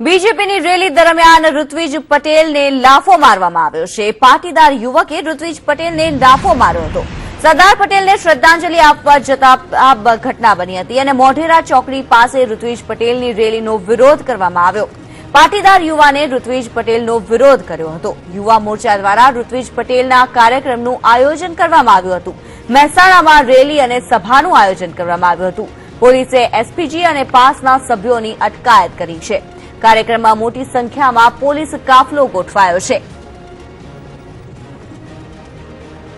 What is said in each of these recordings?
બીજેપીની rally દરમિયાન ઋત્વિજ પટેલને લાફો મારવામાં આવ્યો છે। પાટીદાર યુવકે ઋત્વિજ પટેલને લાફો માર્યો હતો। સરદાર પટેલને શ્રદ્ધાંજલિ આપવા જતા આ ઘટના બની હતી અને મોઢેરા ચોકડી પાસે ઋત્વિજ પટેલની રેલીનો વિરોધ કરવામાં આવ્યો। પાટીદાર યુવાને ઋત્વિજ પટેલનો વિરોધ કર્યો હતો। યુવા મોરચા દ્વારા ઋત્વિજ પટેલના કાર્યક્રમનું આયોજન કરવામાં આવ્યું હતું। મહેસાણામાં રેલી અને સભાનું આયોજન કરવામાં આવ્યું હતું। પોલીસે એસપીજી અને પાસના સભ્યોની અટકાયત કરી છે। કાર્યક્રમમાં મોટી સંખ્યામાં પોલીસ કાફલો ગોઠવાયો છે।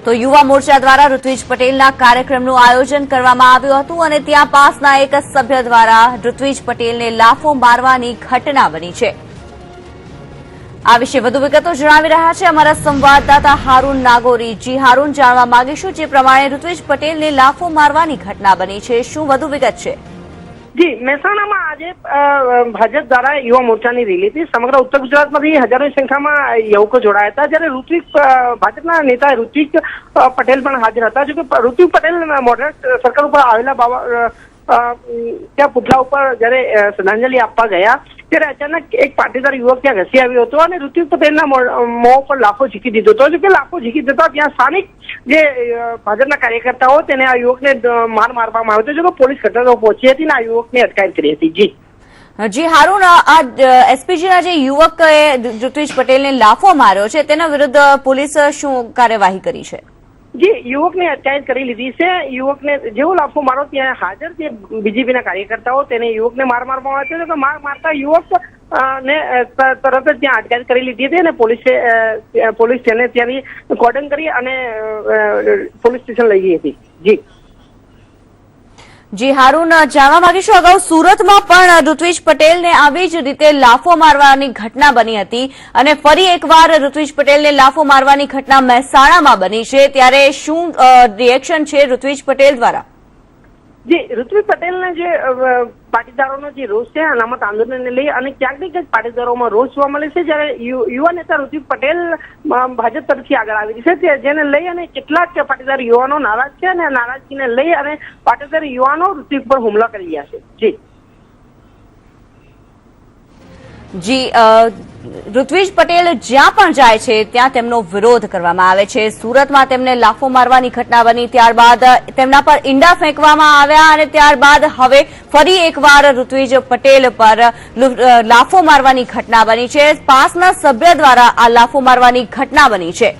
તો યુવા મોરચા દ્વારા ઋત્વિજ પટેલના કાર્યક્રમનું આયોજન કરવામાં આવ્યું હતું અને ત્યાં પાસના એક સભ્ય દ્વારા ઋત્વિજ પટેલને લાફો મારવાની ઘટના બની છે। આ વિશે વધુ વિગતો જણાવી રહ્યા છે અમારા સંવાદદાતા હારૂન નાગોરી। જી હારૂન, જાણવા માંગીશું જે પ્રમાણે ઋત્વિજ પટેલને લાફો મારવાની ઘટના બની છે, શું વધુ વિગત છે? જી, મહેસાણામાં આજે ભાજપ દ્વારા યુવા મોરચાની રેલી હતી। સમગ્ર ઉત્તર ગુજરાતમાંથી હજારોની સંખ્યામાં યુવકો જોડાયા હતા। જ્યારે ભાજપના નેતા ઋત્વિજ પટેલ પણ હાજર હતા। જો કે ઋત્વિજ પટેલ મોઢેરા સર્કલ ઉપર આવેલા ત્યાં પુતળા ઉપર જયારે શ્રદ્ધાંજલિ આપવા ગયા ત્યારે અચાનક એક પાટીદાર યુવક ત્યાં ઘસી આવ્યો હતો અને ઋત્વિજ પટેલના મોં પર લાફો ઝીકી દીધો હતો। જો કે લાફો ઝીકી દેતા ત્યાં સ્થાનિક જે ભાજપના કાર્યકર્તાઓ તેને આ યુવકને માર મારવામાં આવ્યો હતો। જો કે પોલીસ ઘટનાસ્થળે પહોંચી હતી અને આ યુવકની અટકાયત કરી હતી। જી હારૂન, આ એસપીજીના જે યુવકે ઋત્વિજ પટેલને લાફો માર્યો છે તેના વિરુદ્ધ પોલીસ શું કાર્યવાહી કરી છે? જી, યુવકને અટકાયત કરી લીધી છે। યુવકને જેવો લાફો મારો ત્યાં હાજર જે બીજેપીના કાર્યકર્તાઓ તેને યુવકને માર મારવામાં આવ્યો હતો। તો માર મારતા યુવક ને તરત જ ત્યાં અટકાયત કરી લીધી હતી અને પોલીસ તેને ત્યાંની કોર્ડન કરી અને પોલીસ સ્ટેશન લઈ ગઈ હતી। જી હારૂન, જાણવા માંગીશું અગાઉ સુરતમાં પણ ઋત્વિજ પટેલને આવી જ રીતે લાફો મારવાની ઘટના બની હતી અને ફરી એકવાર ઋત્વિજ પટેલને લાફો મારવાની ઘટના મહેસાણામાં બની છે, ત્યારે શું રિએક્શન છે ઋત્વિજ પટેલ દ્વારા? જી, ઋત્વિજ પટેલને જે પાટીદારોનો જે રોષ છે અનામત આંદોલનને લઈ અને ક્યાંક ને ક્યાંક પાટીદારોમાં રોષ જોવા મળે છે। જ્યારે યુવા નેતા ઋત્વિજ પટેલ ભાજપ તરફથી આગળ આવી છે, જેને લઈ અને કેટલાક પાટીદાર યુવાનો નારાજ છે અને નારાજગીને લઈ અને પાટીદાર યુવાનો ઋત્વિજ પર હુમલા કરી રહ્યા છે। જી, ઋત્વિજ પટેલ જ્યાં પણ જાય છે ત્યાં તેમનો વિરોધ કરવામાં આવે છે। સુરતમાં તેમને લાફો મારવાની ઘટના બની, ત્યારબાદ તેમના પર ઈંડા ફેંકવામાં આવ્યા અને ત્યારબાદ હવે ફરી એકવાર ઋત્વિજ પટેલ પર લાફો મારવાની ઘટના બની છે। પાસના સભ્ય દ્વારા આ લાફો મારવાની ઘટના બની છે।